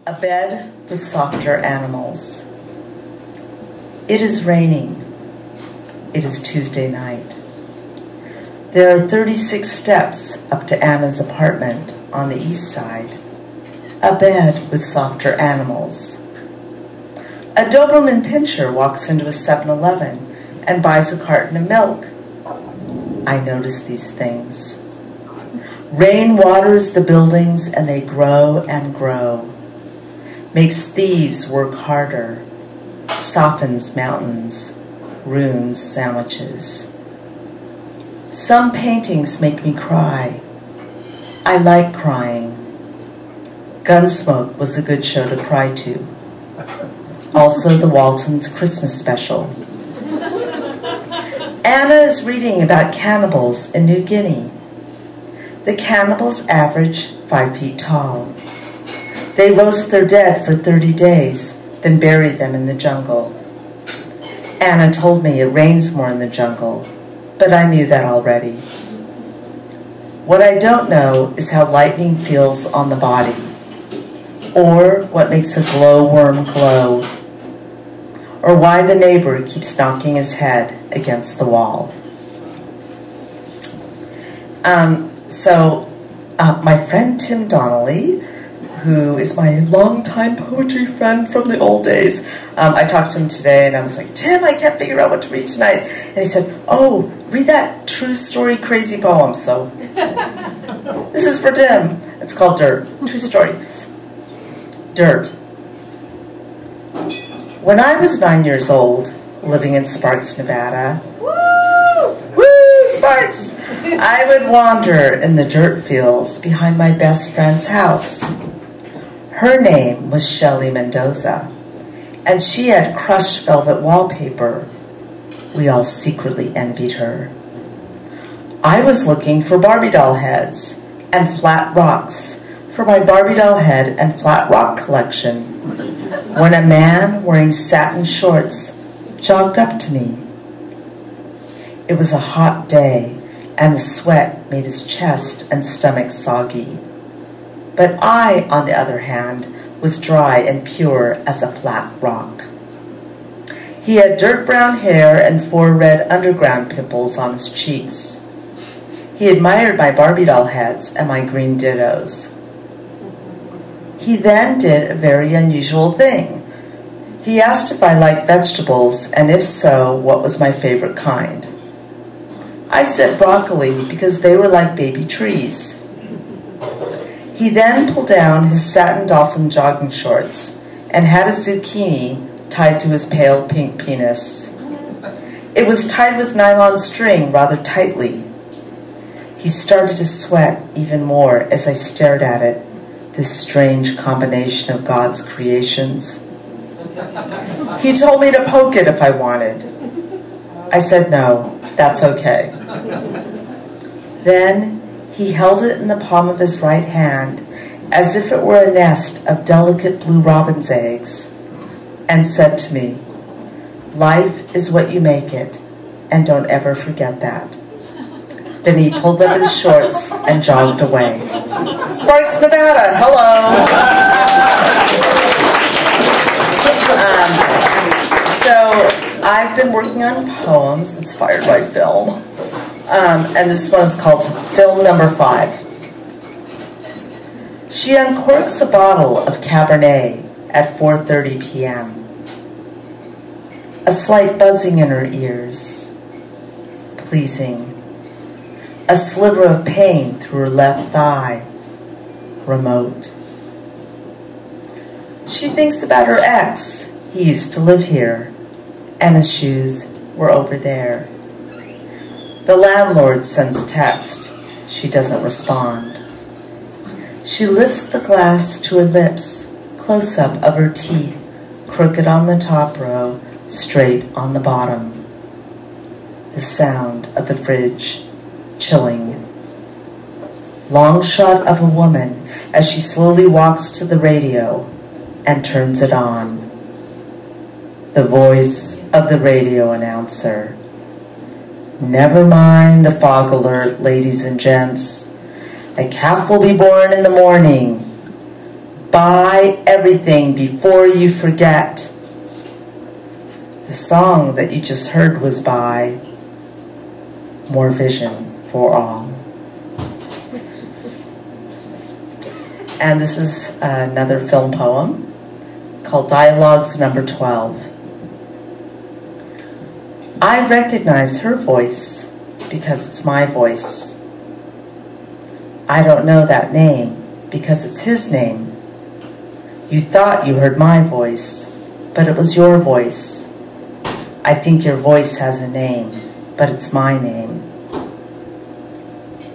A bed with softer animals. It is raining. It is Tuesday night. There are 36 steps up to Anna's apartment on the east side. A bed with softer animals. A Doberman Pinscher walks into a 7-Eleven and buys a carton of milk. I notice these things. Rain waters the buildings and they grow and grow. Makes thieves work harder. Softens mountains. Ruins sandwiches. Some paintings make me cry. I like crying. Gunsmoke was a good show to cry to. Also the Waltons' Christmas special. Anna is reading about cannibals in New Guinea. The cannibals average 5 feet tall. They roast their dead for 30 days, then bury them in the jungle. Anna told me it rains more in the jungle, but I knew that already. What I don't know is how lightning feels on the body, or what makes a glowworm glow, or why the neighbor keeps knocking his head against the wall. My friend Tim Donnelly, who is my longtime poetry friend from the old days, I talked to him today and I was like, Tim, I can't figure out what to read tonight. And he said, oh, read that true story crazy poem. So this is for Tim. It's called Dirt. True story. Dirt. When I was 9 years old, living in Sparks, Nevada, woo, Sparks! I would wander in the dirt fields behind my best friend's house. Her name was Shelley Mendoza, and she had crushed velvet wallpaper. We all secretly envied her. I was looking for Barbie doll heads and flat rocks for my Barbie doll head and flat rock collection when a man wearing satin shorts jogged up to me. It was a hot day, and the sweat made his chest and stomach soggy. But I, on the other hand, was dry and pure as a flat rock. He had dirt brown hair and 4 red underground pimples on his cheeks. He admired my Barbie doll heads and my green dittos. He then did a very unusual thing. He asked if I liked vegetables, and if so, what was my favorite kind. I said broccoli because they were like baby trees. He then pulled down his satin dolphin jogging shorts and had a zucchini tied to his pale pink penis. It was tied with nylon string rather tightly. He started to sweat even more as I stared at it, this strange combination of God's creations. He told me to poke it if I wanted. I said no, that's okay. Then he held it in the palm of his right hand as if it were a nest of delicate blue robin's eggs and said to me, life is what you make it, and don't ever forget that. Then he pulled up his shorts and jogged away. Sparks, Nevada, hello. So I've been working on poems inspired by film. And this one's called Film Number 5. She uncorks a bottle of Cabernet at 4:30 p.m. A slight buzzing in her ears. Pleasing. A sliver of pain through her left thigh. Remote. She thinks about her ex. He used to live here, and his shoes were over there. The landlord sends a text. She doesn't respond. She lifts the glass to her lips, close-up of her teeth, crooked on the top row, straight on the bottom. The sound of the fridge, chilling. Long shot of a woman as she slowly walks to the radio and turns it on. The voice of the radio announcer. Never mind the fog alert, ladies and gents. A calf will be born in the morning. Buy everything before you forget. The song that you just heard was by More Vision for All. And this is another film poem called Dialogues Number 12. I recognize her voice because it's my voice. I don't know that name because it's his name. You thought you heard my voice, but it was your voice. I think your voice has a name, but it's my name.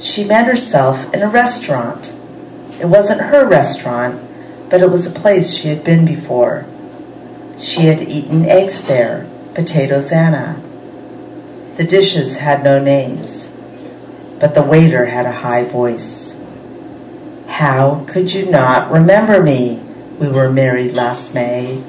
She met herself in a restaurant. It wasn't her restaurant, but it was a place she had been before. She had eaten eggs there, potatoes Anna. The dishes had no names, but the waiter had a high voice. How could you not remember me? We were married last May.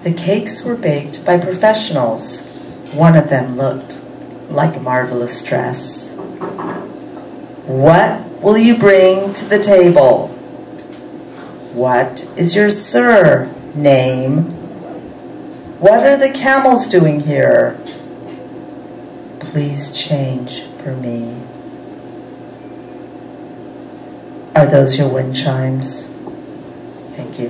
The cakes were baked by professionals. One of them looked like a marvelous dress. What will you bring to the table? What is your surname? What are the camels doing here? Please change for me. Are those your wind chimes? Thank you.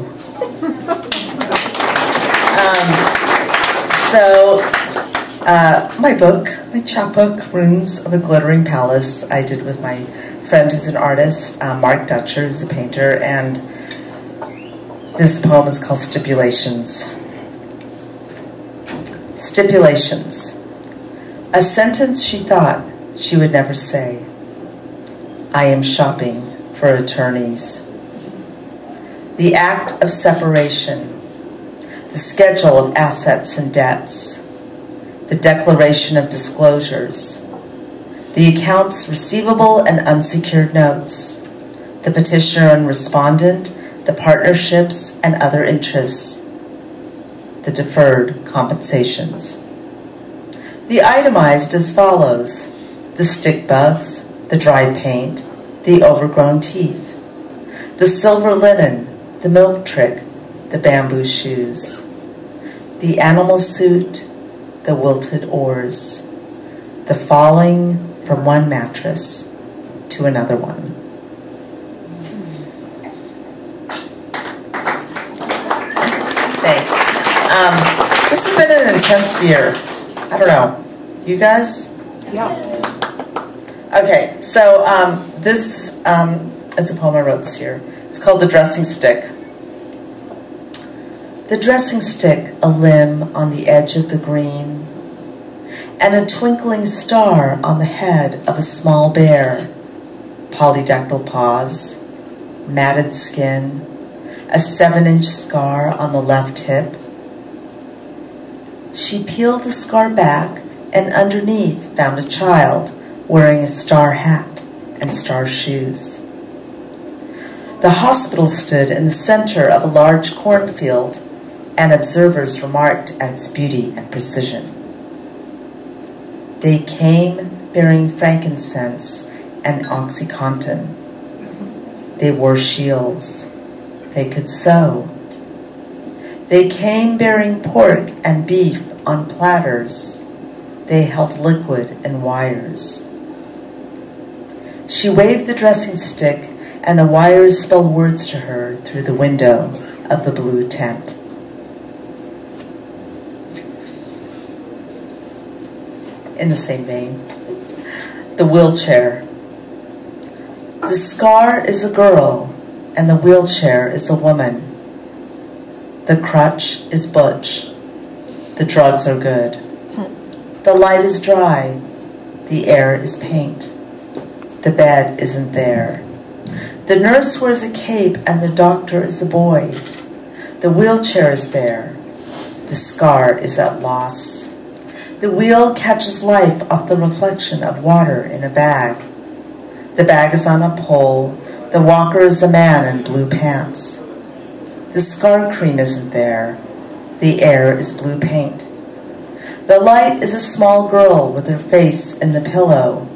My book, my chapbook, Runes of a Glittering Palace, I did with my friend who's an artist, Mark Dutcher, who's a painter, and this poem is called Stipulations. Stipulations. A sentence she thought she would never say. I am shopping for attorneys. The act of separation. The schedule of assets and debts. The declaration of disclosures. The accounts receivable and unsecured notes. The petitioner and respondent, the partnerships and other interests. The deferred compensations. The itemized as follows: the stick bugs, the dried paint, the overgrown teeth, the silver linen, the milk trick, the bamboo shoes, the animal suit, the wilted oars, the falling from one mattress to another one. Thanks. This has been an intense year. I don't know. You guys? Yeah. Okay, so this is a poem I wrote this year. It's called The Dressing Stick. The dressing stick, a limb on the edge of the green, and a twinkling star on the head of a small bear, polydactyl paws, matted skin, a 7-inch scar on the left hip. She peeled the scar back and underneath found a child wearing a star hat and star shoes. The hospital stood in the center of a large cornfield, and observers remarked at its beauty and precision. They came bearing frankincense and OxyContin. They wore shields. They could sew. They came bearing pork and beef on platters. They held liquid in wires. She waved the dressing stick, and the wires spelled words to her through the window of the blue tent. In the same vein, the wheelchair. The scar is a girl, and the wheelchair is a woman. The crutch is butch. The drugs are good. The light is dry. The air is paint. The bed isn't there. The nurse wears a cape, and the doctor is a boy. The wheelchair is there. The scar is at loss. The wheel catches life off the reflection of water in a bag. The bag is on a pole. The walker is a man in blue pants. The scar cream isn't there. The air is blue paint. The light is a small girl with her face in the pillow.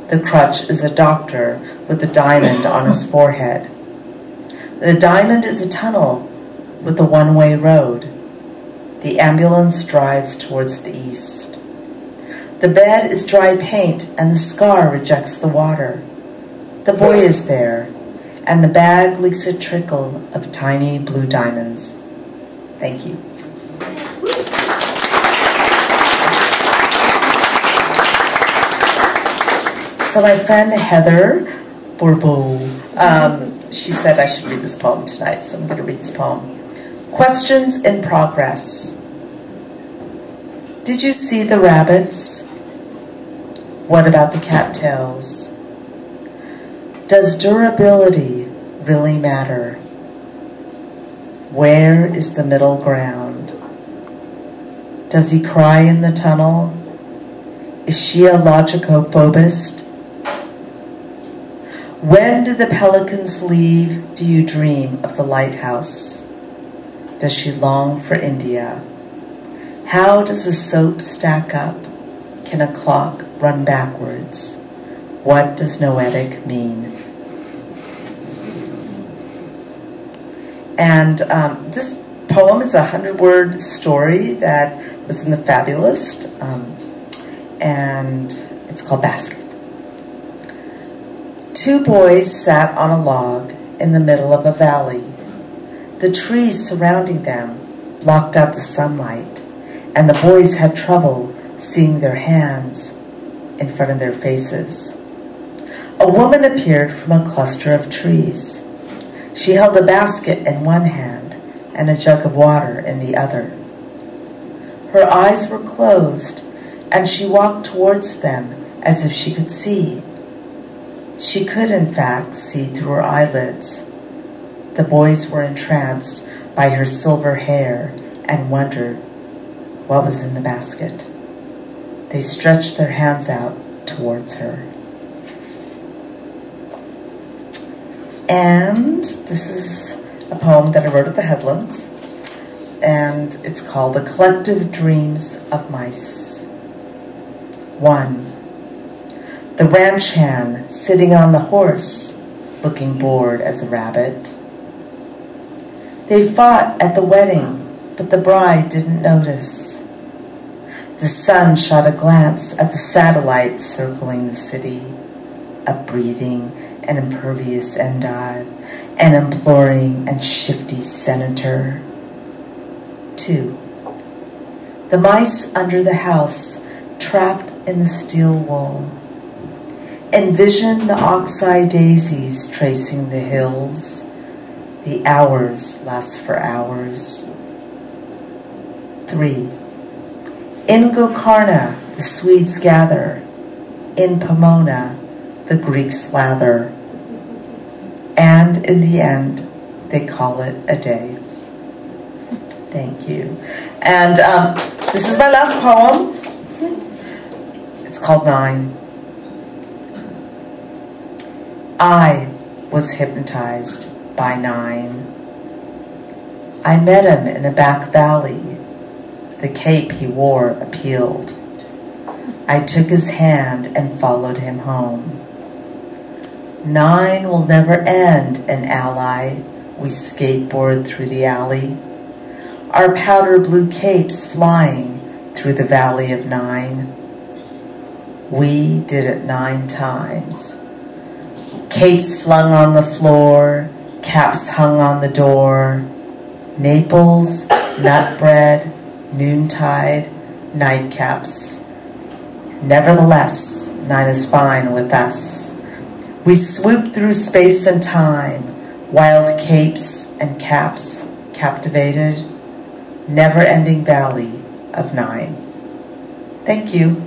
The crutch is a doctor with a diamond on his forehead. The diamond is a tunnel with a one-way road. The ambulance drives towards the east. The bed is dry paint and the scar rejects the water. The boy is there, and the bag leaks a trickle of tiny blue diamonds. Thank you. So my friend Heather Bourbeau, she said I should read this poem tonight, so I'm going to read this poem. Questions in progress. Did you see the rabbits? What about the cattails? Does durability really matter? Where is the middle ground? Does he cry in the tunnel? Is she a logicophobist? When do the pelicans leave? Do you dream of the lighthouse? Does she long for India? How does a soap stack up? Can a clock run backwards? What does noetic mean? And this poem is a 100-word story that was in the Fabulist, and it's called Basket. Two boys sat on a log in the middle of a valley. The trees surrounding them blocked out the sunlight, and the boys had trouble seeing their hands in front of their faces. A woman appeared from a cluster of trees. She held a basket in one hand and a jug of water in the other. Her eyes were closed, and she walked towards them as if she could see. She could, in fact, see through her eyelids. The boys were entranced by her silver hair and wondered what was in the basket. They stretched their hands out towards her. And this is a poem that I wrote at the Headlands, and it's called The Collective Dreams of Mice. 1. The ranch hand sitting on the horse, looking bored as a rabbit. They fought at the wedding, but the bride didn't notice. The sun shot a glance at the satellites circling the city, upbreathing and impervious endive, an imploring and shifty senator. 2. The mice under the house, trapped in the steel wool. Envision the oxeye daisies tracing the hills. The hours last for hours. 3. In Gokarna, the Swedes gather. In Pomona, the Greeks lather. And in the end, they call it a day. Thank you. And this is my last poem. It's called 9. I was hypnotized by 9. I met him in a back valley. The cape he wore appealed. I took his hand and followed him home. 9 will never end, an ally. We skateboard through the alley. Our powder blue capes flying through the valley of 9. We did it 9 times. Capes flung on the floor, caps hung on the door. Naples, nut bread, noontide, nightcaps. Nevertheless, 9 is fine with us. We swooped through space and time, wild capes and caps, captivated, never-ending valley of 9. Thank you.